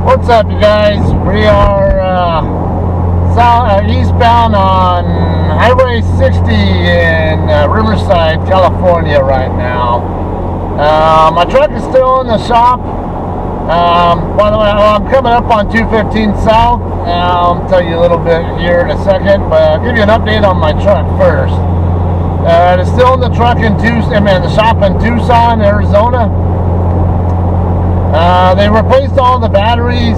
What's up, you guys? We are eastbound on Highway 60 in Riverside, California right now. My truck is still in the shop. By the way, I'm coming up on 215 South. I'll tell you a little bit here in a second, but I'll give you an update on my truck first. It's still in the shop in Tucson, Arizona. They replaced all the batteries,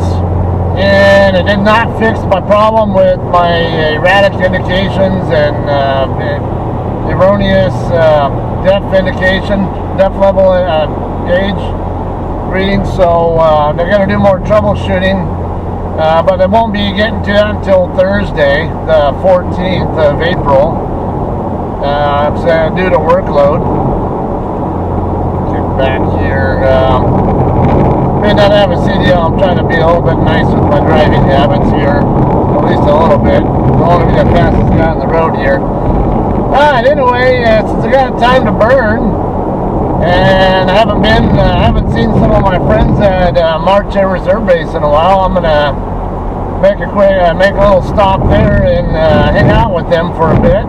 and it did not fix my problem with my erratic indications and erroneous depth level gauge readings. So they're going to do more troubleshooting, but they won't be getting to that until Thursday, the 14th of April. Due to workload. Kick back here. May not have a CDL. I'm trying to be a little bit nice with my driving habits here, at least a little bit. I don't want to be the fastest guy on the road here. Alright, anyway, since I got time to burn, and I haven't seen some of my friends at March ARB base in a while, I'm gonna make a little stop there and hang out with them for a bit.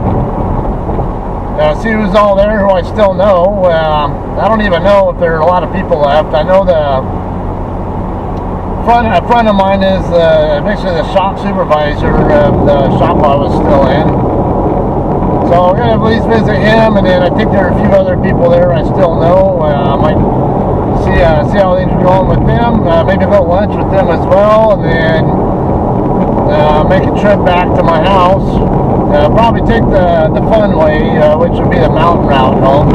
See who's all there who I still know. I don't even know if there are a lot of people left. I know a friend of mine is basically the shop supervisor of the shop I was still in. So I'm going to at least visit him, and then I think there are a few other people there I still know. I might see how things are going with them. Maybe go lunch with them as well, and then make a trip back to my house. Probably take the fun way, which would be the mountain route home,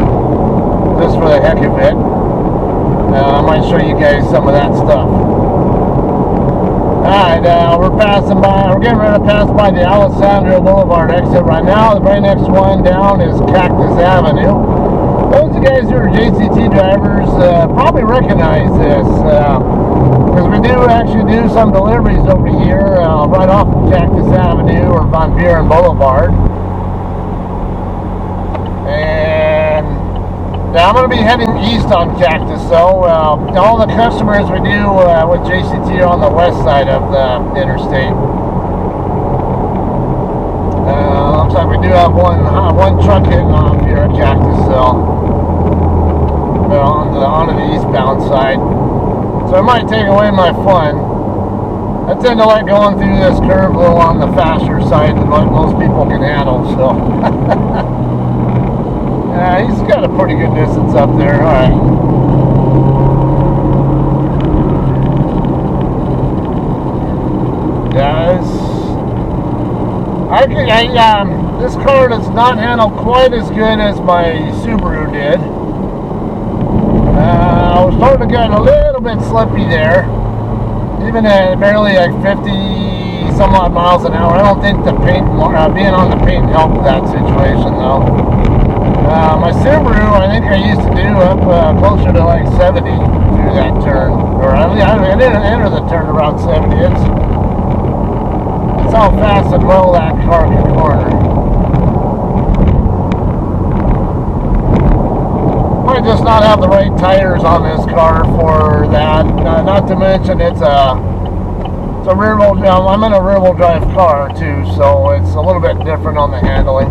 just for the heck of it. I might show you guys some of that stuff. Alright, we're getting ready to pass by the Alessandro Boulevard exit right now. The very next one down is Cactus Avenue. Those of you guys who are JCT drivers probably recognize this, because we do actually do some deliveries over here right off of Cactus Avenue or Van Buren Boulevard. And I'm going to be heading east on Cactus, so all the customers we do with JCT are on the west side of the interstate. Looks like we do have one truck hitting off here at Cactus, so onto the eastbound side. So it might take away my fun. I tend to like going through this curve a little on the faster side than what most people can handle, so. He's got a pretty good distance up there. Alright. Guys, this car does not handle quite as good as my Subaru did. I was starting to get a little bit slippy there, even at barely like 50 some odd miles an hour. I don't think the paint, being on the paint helped that situation though. My Subaru, I think I used to do up closer to like 70 through that turn, or I didn't enter the turn around 70. It's how fast and well that car can corner. Might just not have the right tires on this car for that. Not to mention it's a rear wheel. I'm in a rear wheel drive car too, so it's a little bit different on the handling.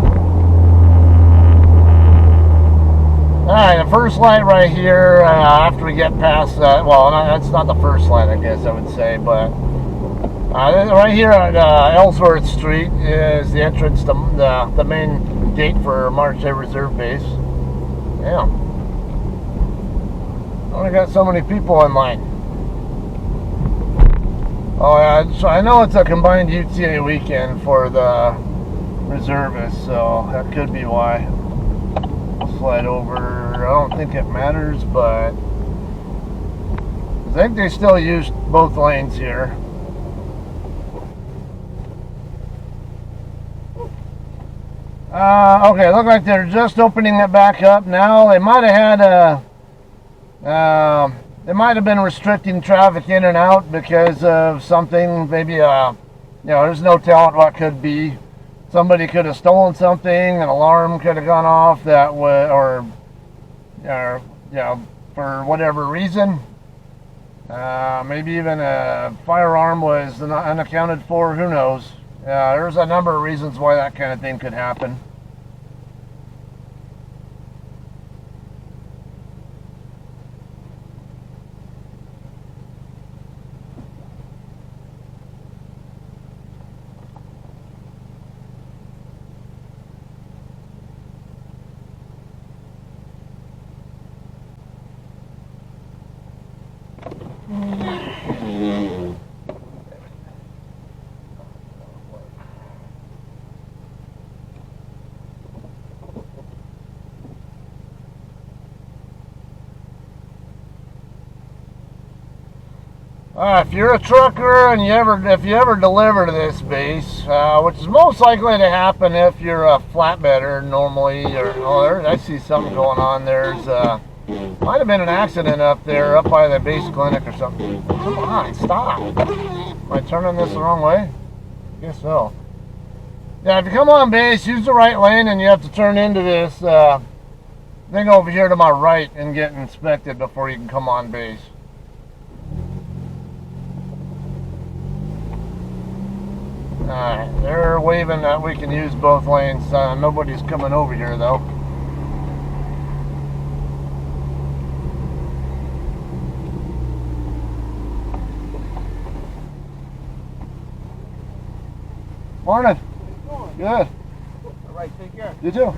Alright, the first light right here, after we get past, that's not the first light, I guess I would say, but right here at Ellsworth Street is the entrance to the main gate for March ARB base. Yeah. Only got so many people in line. Oh yeah, so I know it's a combined UTA weekend for the reservists, so that could be why. Slide over. I don't think it matters, but I think they still use both lanes here. Okay, look like they're just opening it back up now. They might have had they might have been restricting traffic in and out because of something. Maybe there's no telling what could be. Somebody could have stolen something, an alarm could have gone off that would, or for whatever reason. Maybe even a firearm was unaccounted for, who knows. There's a number of reasons why that kind of thing could happen. If you're a trucker and if you ever deliver to this base, which is most likely to happen if you're a flatbedder normally, I see something going on. There's might have been an accident up there, up by the base clinic or something. Come on, stop! Am I turning this the wrong way? I guess so. Yeah, if you come on base, use the right lane, and you have to turn into this thing over here to my right and get inspected before you can come on base. Alright, they're waving that we can use both lanes. Nobody's coming over here though. Morning. Good. Alright, take care. You too.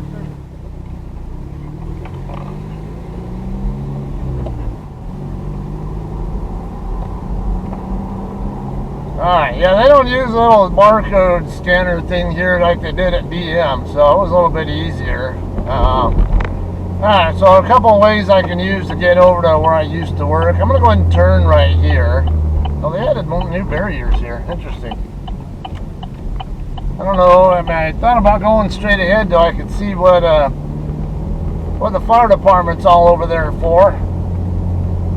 Alright, yeah, they don't use a little barcode scanner thing here like they did at DM, so it was a little bit easier. Alright, so a couple of ways I can use to get over to where I used to work. I'm going to go ahead and turn right here. Oh, they added new barriers here. Interesting. I don't know, I thought about going straight ahead though I could see what the fire department's all over there for.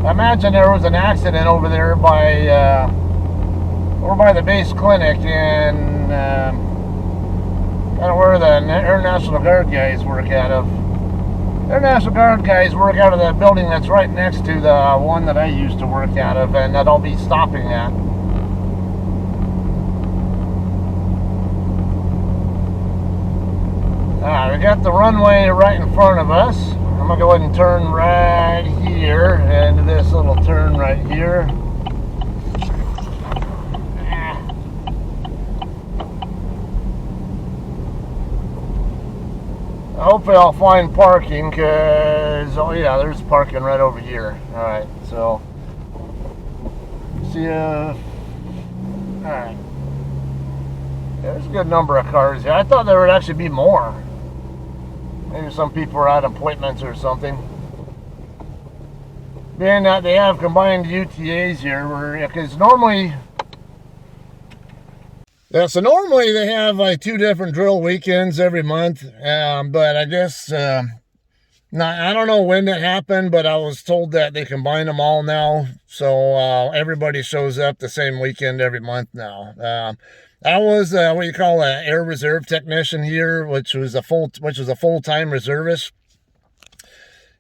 I imagine there was an accident over there by the base clinic and kind of where the Air National Guard guys work out of. Air National Guard guys work out of that building that's right next to the one that I used to work out of, and that I'll be stopping at. Alright, we got the runway right in front of us. I'm going to go ahead and turn right here into this little turn right here. Hopefully I'll find parking because, oh yeah, there's parking right over here. Alright, so, see ya. Alright. Yeah, there's a good number of cars here. I thought there would actually be more. Maybe some people are at appointments or something. Being that they have combined UTAs here, because normally... Yeah, so normally they have like 2 different drill weekends every month, but I guess, I don't know when that happened, but I was told that they combine them all now, so everybody shows up the same weekend every month now. I was what you call an air reserve technician here, which was a full-time reservist,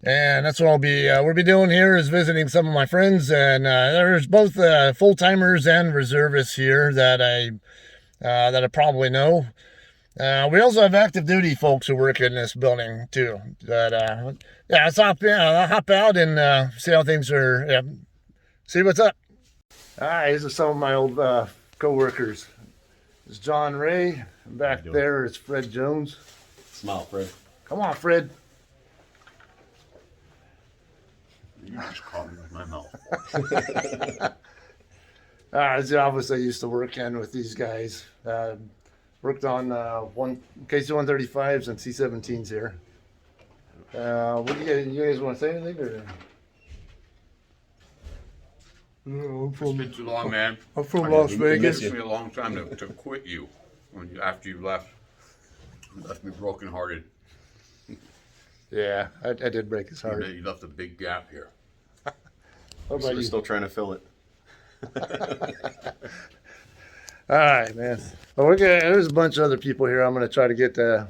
and that's what we'll be doing here is visiting some of my friends, and there's both full-timers and reservists here that I probably know. We also have active duty folks who work in this building too. But yeah, I'll hop out and see how things are. Yeah, see what's up. All right, these are some of my old co-workers. It's John Ray. Back there is Fred Jones. Smile, Fred. Come on, Fred. You just caught me with my mouth. It's the office I used to work in with these guys. Worked on KC-135s and C-17s here. What do you guys want to say anything? Or? No, it's been too long, man. I'm from Las Vegas. It took me a long time to quit you after you left. You left me brokenhearted. Yeah, I did break his heart. You left a big gap here. What about you? Still trying to fill it. All right, man. Well, there's a bunch of other people here I'm going to try to get to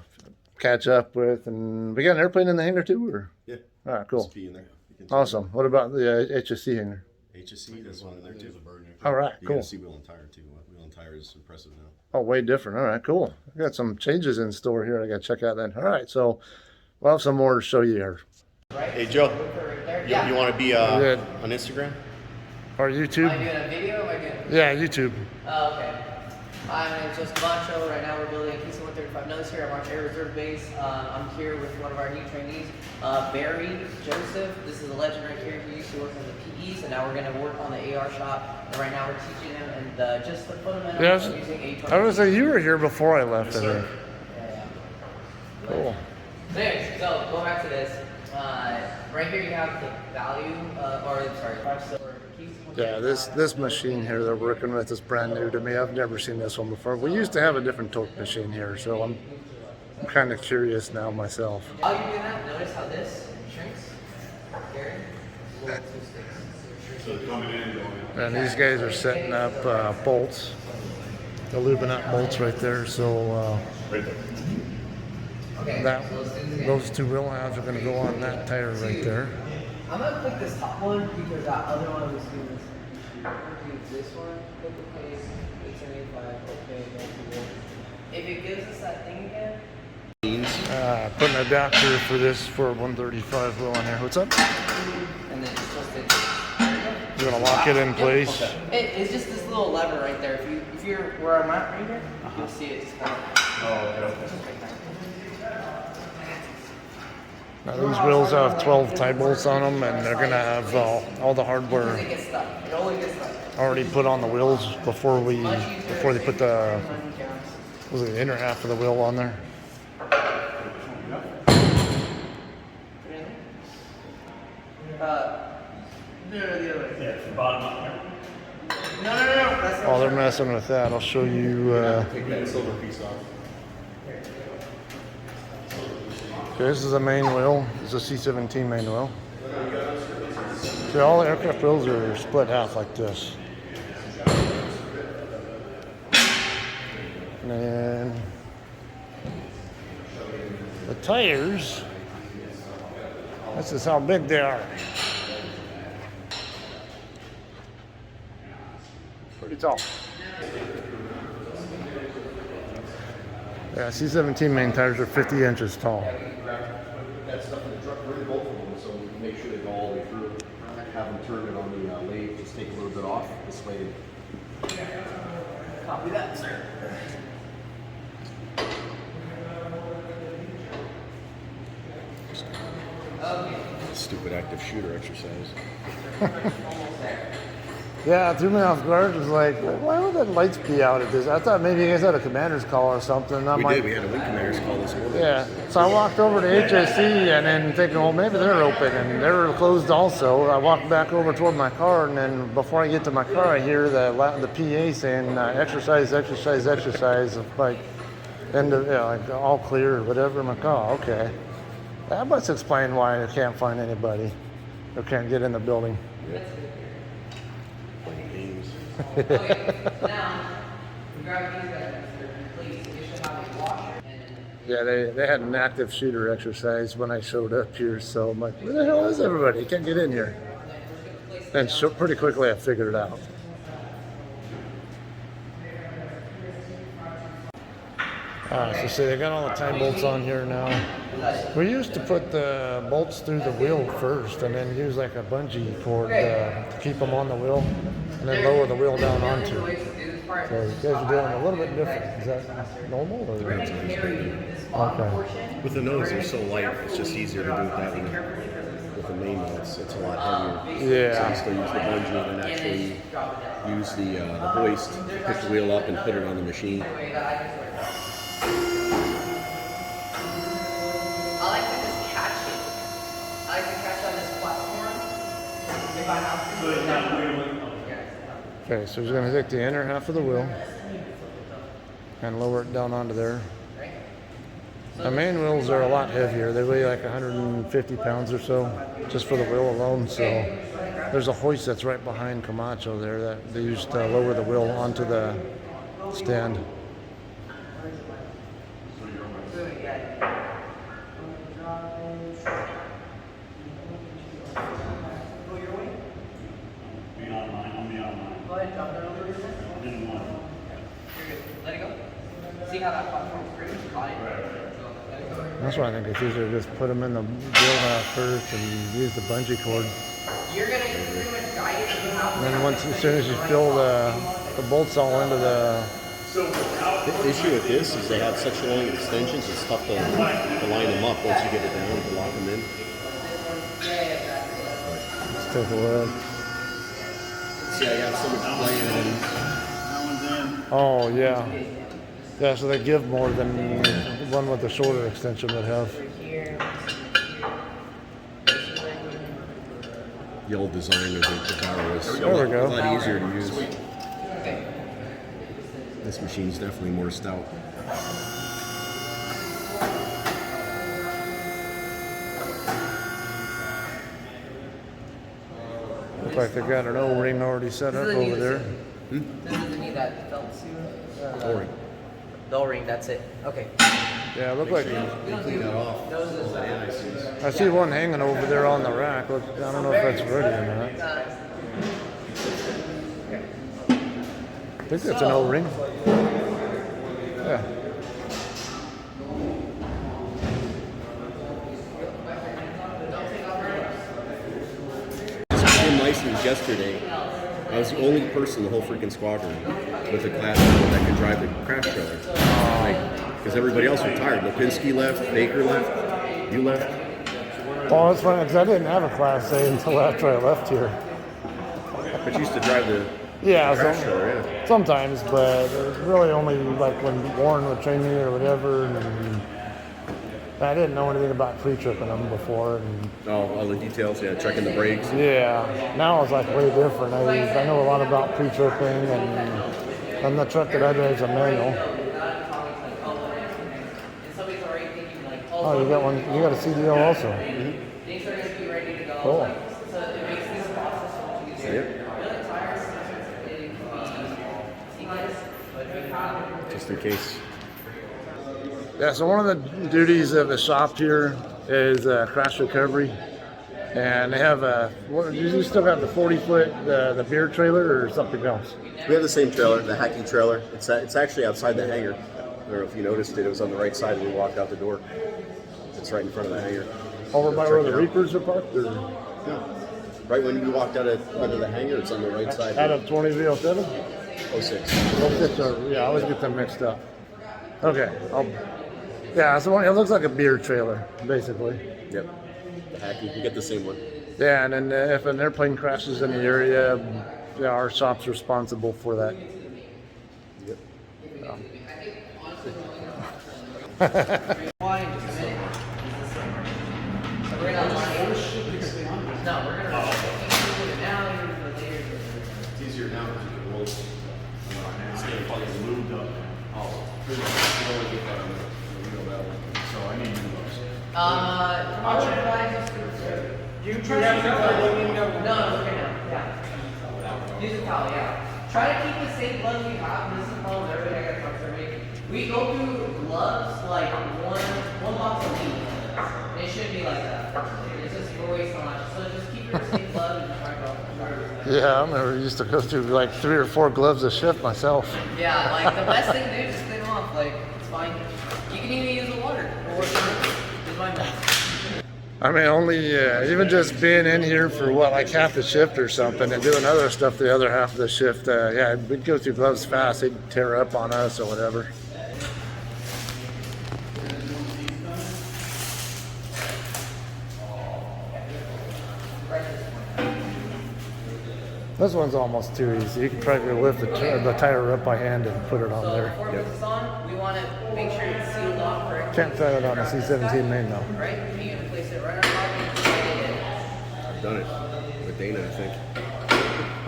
catch up with. And we got an airplane in the hangar too? Or? Yeah. All right, cool. In there. Awesome. What about the HSC hangar? HSC, there's one in there too. All right, You cool. gotta see wheel and tire too. Wheel and tire is impressive now. Oh, way different. All right, cool. I got some changes in store here. I got to check out then. All right, so we'll have some more to show you here. Hey Joe, you want to be Good. on Instagram? Or YouTube? Am I doing a video or am I doing? Yeah, YouTube. Oh, okay. Hi, my name is Joseph Camacho. Right now we're building a PC-135 nose here at March ARB Reserve Base. I'm here with one of our new trainees, Barry Joseph. This is a legend right here. He used to work in the PEs, and now we're going to work on the AR shop. And right now we're teaching him and just the fundamentals of using a. I was say you were here before I left. I think. Yeah. Cool. So anyways, so going back to this, right here you have the value, price silver. Yeah, this machine here they're working with is brand new to me. I've never seen this one before. We used to have a different torque machine here, so I'm kind of curious now myself. While you're doing that, notice how this shrinks. Gary, So coming in, going in. And these guys are setting up bolts. They're lubing up bolts right there, so Right there. okay, that so let's do this again. those two wheel halves are going to go on that tire right there. I'm gonna click this top one because that other one was doing this. Do this one, click OK, 875, OK, don't do it. If it gives us that thing again. Putting an adapter for this for 135 wheel on here. What's up? And then just twist it. You're gonna lock it in place. It's just this little lever right there. If you're where I'm at right here, you'll see it just kind of. Oh, okay. Now these wheels have 12 tie bolts on them, and they're gonna have all the hardware It gets stuck. It always gets stuck. already put on the wheels before they put the inner half of the wheel on there. No, the other way. Yeah, it's the bottom up there. No. That's While they're messing with that, I'll show you. Take that silver piece off. Okay, this is the main wheel. This is a C-17 main wheel. See, all the aircraft wheels are split half like this. And then the tires, this is how big they are. Pretty tall. Yeah, C-17 main tires are 50 inches tall. That stuff in the truck, really both of them, so we can make sure they go all the way through. Have them turn it on the lathe, just take a little bit off. This way. Copy that, sir. Stupid active shooter exercise. Yeah, it threw me off guard. It was like, why would the lights be out at this? I thought maybe you guys had a commander's call or something. We did. We had a wing commander's call this morning. Yeah, so I walked over to HSC and then thinking, well, maybe they're open, and they were closed also. I walked back over toward my car, and then before I get to my car, I hear the PA saying, exercise, like, like all clear or whatever. I'm like, oh, okay. That must explain why I can't find anybody or can't get in the building. Okay, now, grab these guys, please. You should have a washer and Yeah, they had an active shooter exercise when I showed up here, so I'm like, where the hell is everybody? You can't get in here. And so pretty quickly I figured it out. So see, they got all the tie bolts on here now. We used to put the bolts through the wheel first and then use like a bungee cord to keep them on the wheel and then lower the wheel down onto it. So you guys are doing a little bit different. Is that normal or? Okay. With the nose, they're so light, it's just easier to do it that way. With the main nose, it's a lot heavier. Yeah. So you still use the bungee and then actually use the hoist to pick the wheel up and put it on the machine. I like to just catch it. I like to catch on this platform if I have to. Okay, so he's going to take the inner half of the wheel and lower it down onto there. The main wheels are a lot heavier. They weigh like 150 pounds or so, just for the wheel alone. So there's a hoist that's right behind Camacho there that they used to lower the wheel onto the stand. see how that platform's pretty high. That's why I think it's easier to just put them in the drill half first and use the bungee cord. You're gonna pretty much guide it to how. And then as soon as you fill the bolts all into the... The issue with this is they have such long extensions, it's tough to line them up once you get it down to lock them in. Let's take a look. See, I have so much playing on. Oh, yeah. Yeah, so they give more than the one with the shorter extension would have. The old design of the power was There we go. a lot easier to use. Okay. This machine's definitely more stout. Looks like they got an O-ring already set up over there. This doesn't need that felt suit. O-ring. The O-ring, that's it. Okay. Yeah, it looked like... Clean that off. Noses. I see one hanging over there on the rack. Look, I don't know if that's ready or not. I think that's an O-ring. Yeah. It's been license yesterday. I was the only person in the whole freaking squadron with a class that could drive the crash trailer. Because everybody else retired. Lipinski left, Baker left, you left. Oh, that's funny because I didn't have a Class A until after I left here. But you used to drive the Yeah, crash trailer, yeah. sometimes, but it was really only like when Warren would train me or whatever. And I didn't know anything about pre-tripping them before. And Oh, all the details, yeah, checking the brakes. yeah, now it's like way different. I know a lot about pre-tripping, and the truck that I drive is a manual. Oh, you got one. You got a CDL also. Cool. Yep. Just in case. Yeah. So one of the duties of the shop here is crash recovery, and they have a. What, you still got the 40-foot the beer trailer or something else? We have the same trailer, the hacky trailer. It's actually outside the hangar. I don't know if you noticed it. It was on the right side when we walked out the door. It's right in front of the hangar. Over by where the Reapers are parked? Or? Yeah. Right when you walked out under the hangar, it's on the right side. Out of 2307? 06. 06, yeah, I always get them mixed up. Okay. Yeah, so it looks like a beer trailer, basically. Yep. The hacky. You get the same one. Yeah, and then if an airplane crashes in the area, yeah, our shop's responsible for that. Yep. It's easier now because you can roll. Instead of probably lubed up. Oh, pretty much. You only get that one. So I need new ones. I would advise you to have no, okay, no, yeah. Use a towel, yeah. Try to keep the same gloves we have. This is the problem with everything I got to survey. We go through gloves like one box a week. And it shouldn't be like that. It's just we're wasting so much. So just keep your same gloves and try to go. Yeah, I remember I used to go through like 3 or 4 gloves a shift myself. Yeah, like the best thing to do is just clean them off. Like, it's fine. You can even use the water. Or is my best. I mean, only even just being in here for what, like half the shift or something, and doing other stuff the other half of the shift. Yeah, we'd go through gloves fast. They'd tear up on us or whatever. This one's almost too easy. You can probably lift the tire up by hand and put it on there. Before this is on, we want to make sure it's sealed off correctly. Can't tie it on a C-17 main though. Right? You can place it right on top and just slide it in. I've done it with Dana, I think.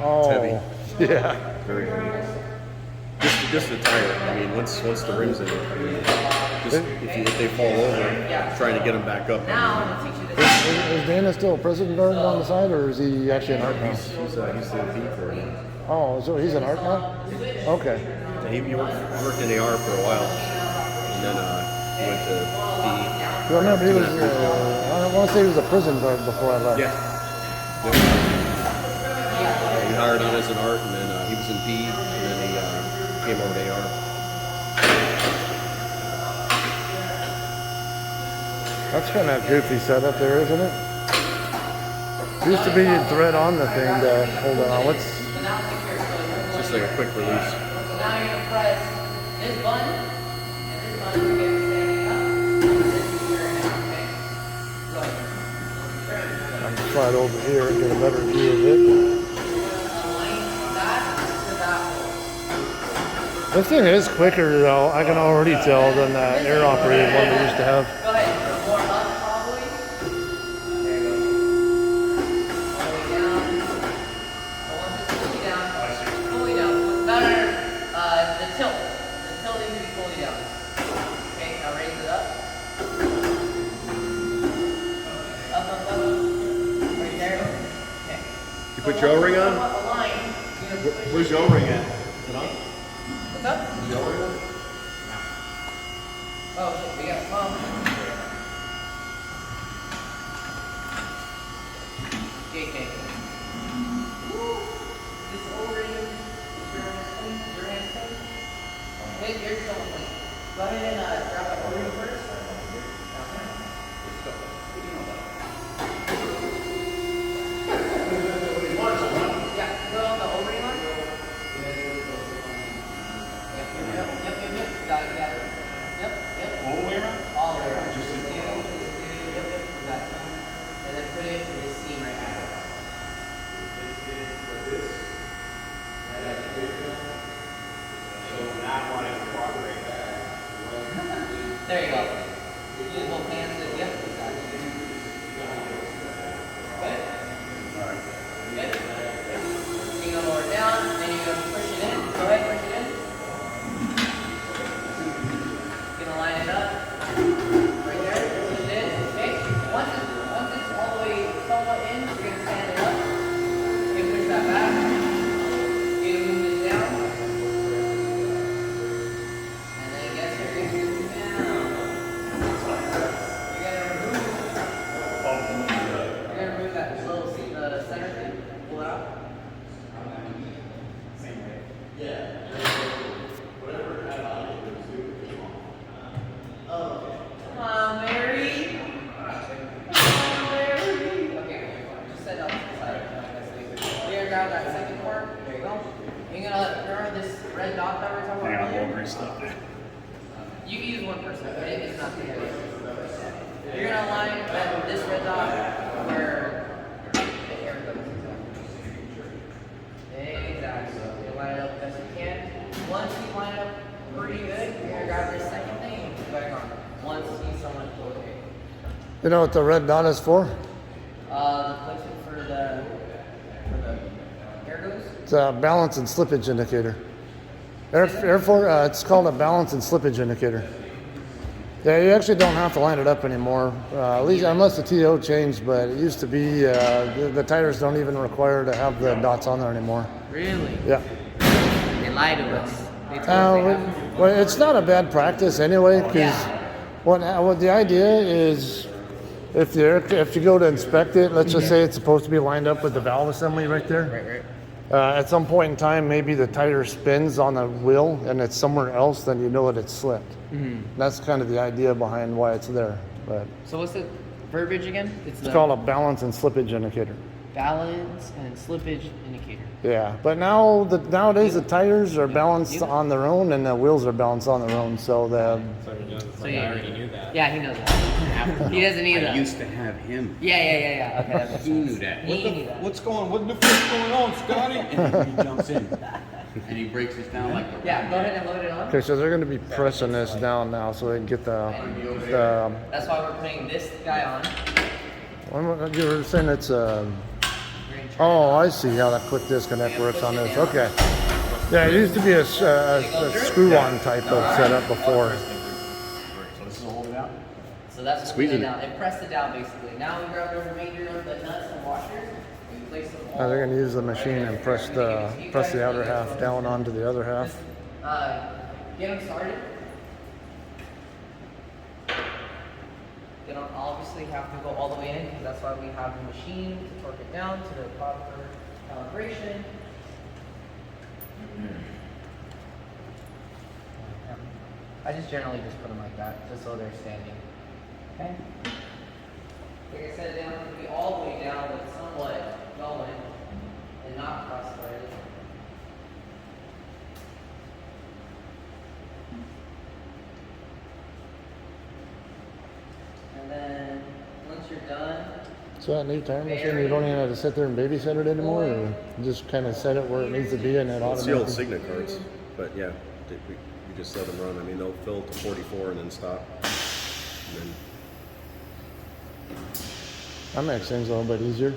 Oh, heavy. Yeah. Very heavy. Just the tire. I mean, once the rim's in it, I mean, just if they fall over, trying to get them back up. Now, I'm going to teach you this. Is Dana still a prison guard on the side, or is he actually an art now? He's the V for it. Oh, so he's an art now? Okay. He worked in AR for a while, and then he went to B. I remember he was, I want to say he was a prison guard before I left. Yeah. Yep. He hired on as an art, and then he was in B, and then he came over to AR. That's kind of a goofy setup there, isn't it? Used to be you'd thread on the thing to hold it on. What's So now take care of Just like a quick release. So now you're gonna press this button and this button to get it standing up. And this is your hand, okay? So I'm gonna slide over here and get a better view of it. align that to that hole. This thing is quicker though, I can already tell, than the air operated one we used to have. Go ahead. More up probably. There you go. All the way down. But once it's fully down, fully down. No, no, no. The tilt. The tilt needs to be fully down. Okay, now raise it up. Up, up, up. Right there. Okay. You put your O-ring on? Align. Where's your O-ring at? Is it on? What's up? Is your O-ring on? Oh, shit, we got pump. JK. Woo! This O-ring, your hands clean? Hey, you're still clean. Go ahead and grab that O-ring first. Yeah, put on the O-ring on. Yep. Got it. Yep. All the way around? All the way around. Yep. Got it. And then put it in this seam right now. There you go. Use both hands to, yep. Got it. Good? Good. You're gonna lower it down, then you're gonna push it in. Go ahead, push it in. You're gonna line it up. Right there. Push it in. Okay? Once it's all the way somewhat in, you're gonna stand it up. You can push that back. You're gonna move this down. And then guess you're gonna move it down. You're gonna remove that little seat, the center thing. Pull it out. Come on, Mary. Come on, Mary. Okay, just set it up to the side. You're gonna grab that second part. There you go. You're gonna remember this red dot that we're talking about earlier? You can use one person, but it's not the good. You're gonna line this red dot where the air goes. Exactly. You line it up as best you can. Once you line it up pretty good, you're gonna grab this second thing and put it back on. Once you see someone okay. You know what the red dot is for? The placement for the air goes. It's a balance and slippage indicator. It's called a balance and slippage indicator. Yeah, you actually don't have to line it up anymore, at least unless the TO changed, but it used to be, the tires don't even require to have the dots on there anymore. Really? Yeah. They lied to us. They told us they have. Well, it's not a bad practice anyway, because Yeah. what the idea is, if you go to inspect it, let's just say it's supposed to be lined up with the valve assembly right there. Right. At some point in time, maybe the tire spins on the wheel and it's somewhere else, then you know that it's slipped. Mm-hmm. That's kind of the idea behind why it's there. But So what's the verbiage again? it's called a balance and slippage indicator. balance and slippage indicator. Yeah, but nowadays the tires are balanced on their own and the wheels are balanced on their own. So So yeah, I already knew that. Yeah, he knows that. He doesn't either. I used to have him. Yeah. Okay, that makes He knew sense. that. He knew that. What the fuck's going on, Scotty? And then he jumps in. And he breaks us down like a Yeah, go ahead and load it on. okay, so they're going to be pressing this down now so they can get the That's why we're putting this guy on. you were saying it's We're gonna turn it oh, on. I see how that quick disconnect works on this. Okay. Yeah, it used to be a screw-on type of setup before. So this is a hold it out? So that's Squeezing it it. down. It pressed it down basically. Now we grab the remainder of the nuts and washers and we place them all. Now they're going to use the machine and press the outer half down onto the other half. Get them started. They don't obviously have to go all the way in because that's why we have the machine to torque it down to the proper calibration. I just generally just put them like that, just so they're standing. Okay? like I said, down to be all the way down, but somewhat going and not cross-threaded. And then once you're done, So that new tire machine, you don't even have to sit there and babysit it anymore, or you just kind of set it where it needs to be and it It's the old automatically. Signet carts, but yeah, we just let them run. I mean, they'll fill to 44 and then stop. And then That makes things a little bit easier.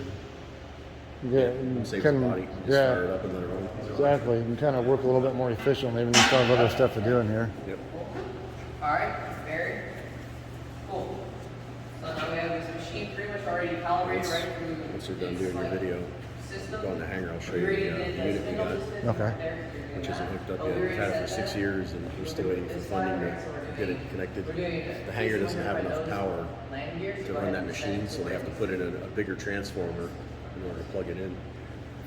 Yeah, you saves can, the body. Just yeah, fire it up and let it run. exactly. You can kind of work a little bit more efficiently when you still have other stuff to do in here. Yep. alright, very cool. So now we have this machine pretty much already calibrated right through. Once you're done doing your video, system. go in the hangar, I'll show you the unit we got, Okay. which isn't hooked up yet. We've had it for 6 years and we're still waiting for funding to get it connected. The hangar doesn't have enough power to run that machine, so they have to put in a bigger transformer in order to plug it in.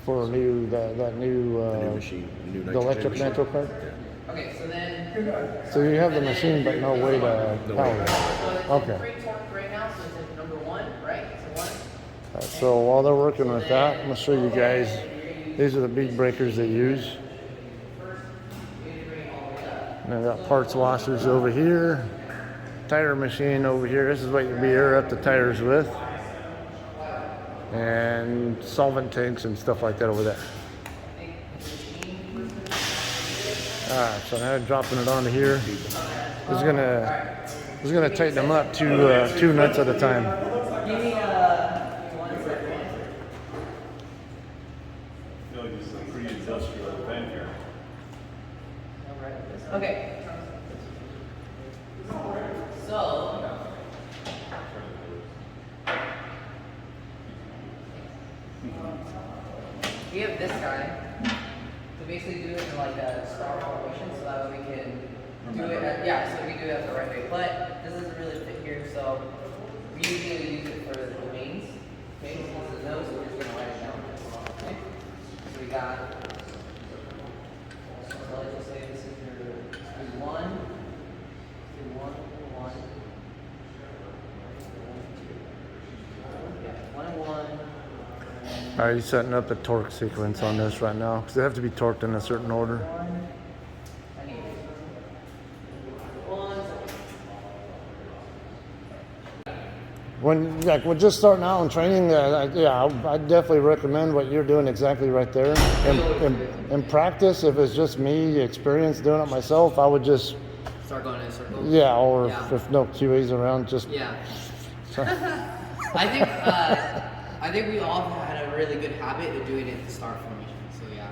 For a new, that new, The new machine, the new the nitrogen electric machine. nitro cart. Yeah. Okay, so then. So you have the machine, but no way to No power way. it. So it's Okay. in free torque right now, so it's at number 1, right? So 1. So while they're working with that, I'm gonna show you guys, these are the bead breakers they use. And I've got parts washers over here, tire machine over here. This is what you'll be air up the tires with. And solvent tanks and stuff like that over there. Alright, so now dropping it onto here. It's gonna tighten them up two nuts at a time. Give me 1 second. I feel like this is a pre-industrial event here. Okay. So, we have this guy to basically do it in like a star formation, so that way we can do it. So we do it the right way. But this doesn't really fit here, so we usually use it for the mains. Okay, so this is no, so we're just gonna write it down. Okay. So we got. So let's just say this is your 1, 1, 1. Yeah, 1 and 1. Are you setting up the torque sequence on this right now? Because they have to be torqued in a certain order. I need 1. When we're just starting out in training, I definitely recommend what you're doing exactly right there. In practice, if it's just me, experience doing it myself, I would just, Start going in a circle. yeah, or Yeah. if no QAs around, just, Yeah. I think we all had a really good habit of doing it at the start formation. So yeah,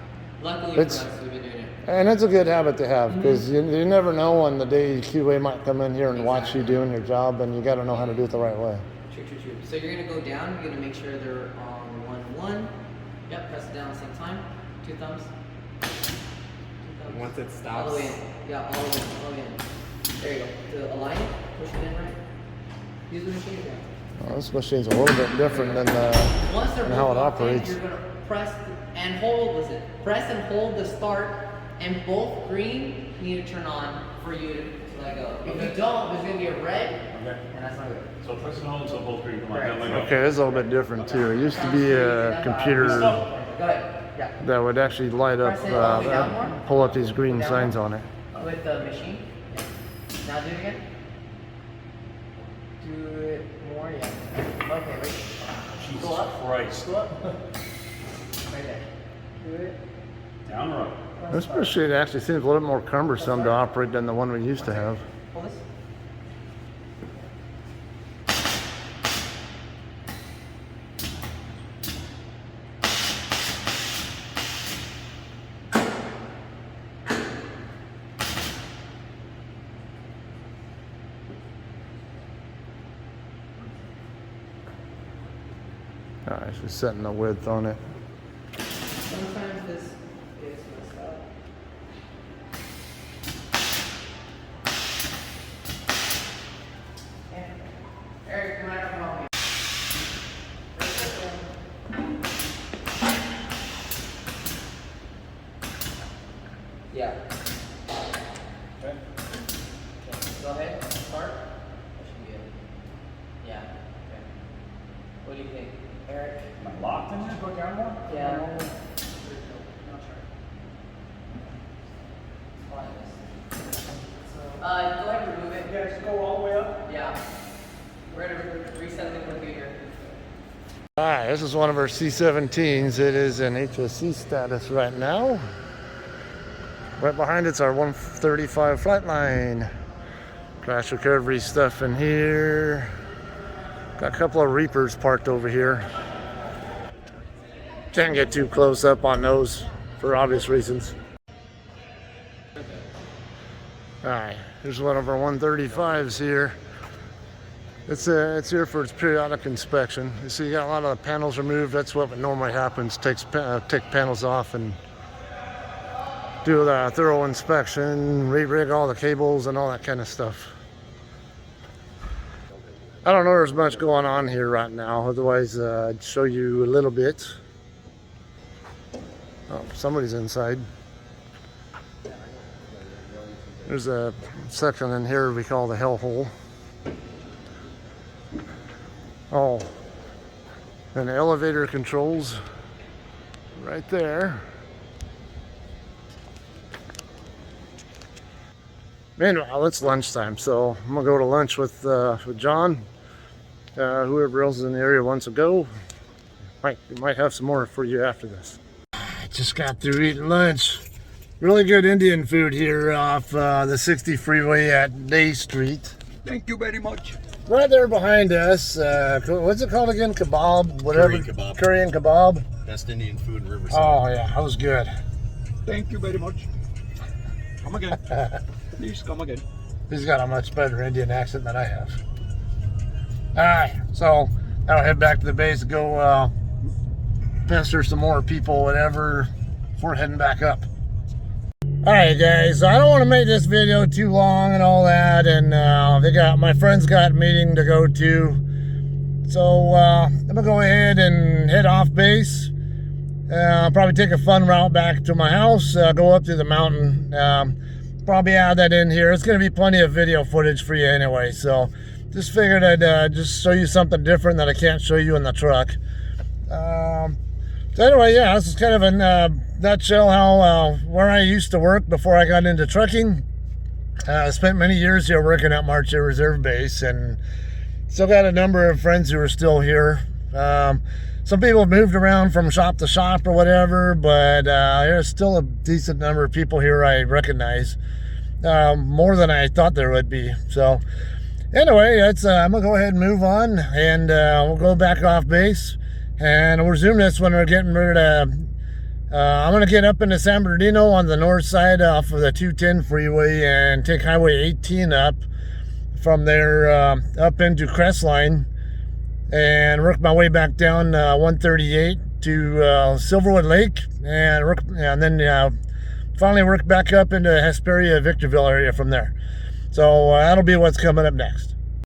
luckily It's- for us, we've been doing it. and it's a good habit to have because you never know when the day QA might come in here and watch you doing your job, and you got to know how to do it the right way. True. So you're gonna go down. You're gonna make sure they're on 1. Yep. Press it down at the same time. 2 thumbs. 2 thumbs. Once it All stops, the way in. Yeah, all the way in. There you go. To align it, push it in right. Use the machine again. Well, this machine's a little bit different than Once they're and both how it locked in, operates. you're gonna press and hold. Listen, press and hold the start, and both green need to turn on for you to let go. If you don't, there's gonna be a red, Okay. and that's not good. So press and hold until both green come on. Correct. Then let go. Okay, this is a little bit different too. It used to be a computer Go ahead. Yeah. that would actually light up, Press it all the way down more. pull up these green Down signs more. on it. With the machine. Yeah. Now do it again. Do it more. Yeah. Okay. Wait. Jesus Go up. Christ. Go up. Right there. Do it. Down or up? This machine actually seems a little bit more cumbersome to operate than the one we used to have. Hold this. Alright, so setting the width on it. Sometimes this gets messed up. Eric, you might have to help me. Yeah. Okay. Go ahead, start. That should be it. Yeah. Okay. What do you think, Eric? Am I locked in there? Go down more? Yeah. Go ahead and remove it. You guys go all the way up? Yeah. We're gonna reset the computer. Alright, this is one of our C-17s. It is in HSC status right now. Right behind it's our 135 flatline. Crash recovery stuff in here. Got a couple of Reapers parked over here. Can't get too close up on those for obvious reasons. Alright, here's one of our 135s here. It's here for its periodic inspection. You see, you got a lot of the panels removed. That's what normally happens. Take panels off and do the thorough inspection, re-rig all the cables and all that kind of stuff. I don't know there's much going on here right now. Otherwise, I'd show you a little bit. Oh, somebody's inside. There's a section in here we call the hellhole. Oh, and the elevator controls right there. Meanwhile, it's lunchtime, so I'm gonna go to lunch with John. Whoever else is in the area wants to go. Might have some more for you after this. I just got through eating lunch. Really good Indian food here off the 60 freeway at Day Street. Thank you very much. Right there behind us, what's it called again? Kebab? Whatever. Curry kebab. Curry and kebab. Best Indian food in Riverside. Oh yeah, that was good. Thank you very much. Come again. Please come again. He's got a much better Indian accent than I have. Alright, so I'll head back to the base and go pester some more people, whatever, before heading back up. Alright guys, so I don't want to make this video too long and all that, and my friends got a meeting to go to, so I'm gonna go ahead and head off base. Probably take a fun route back to my house, go up to the mountain, probably add that in here. It's gonna be plenty of video footage for you anyway, so just figured I'd just show you something different that I can't show you in the truck. So anyway, yeah, this is kind of a nutshell how where I used to work before I got into trucking. I spent many years here working at March ARB Reserve Base, and still got a number of friends who are still here. Some people have moved around from shop to shop or whatever, but there's still a decent number of people here I recognize, more than I thought there would be. So anyway, I'm gonna go ahead and move on, and we'll go back off base. And we'll resume this when we're getting ready to, I'm going to get up into San Bernardino on the north side off of the 210 freeway and take Highway 18 up. From there up into Crestline and work my way back down 138 to Silverwood Lake and then finally work back up into Hesperia, Victorville area from there. So that'll be what's coming up next.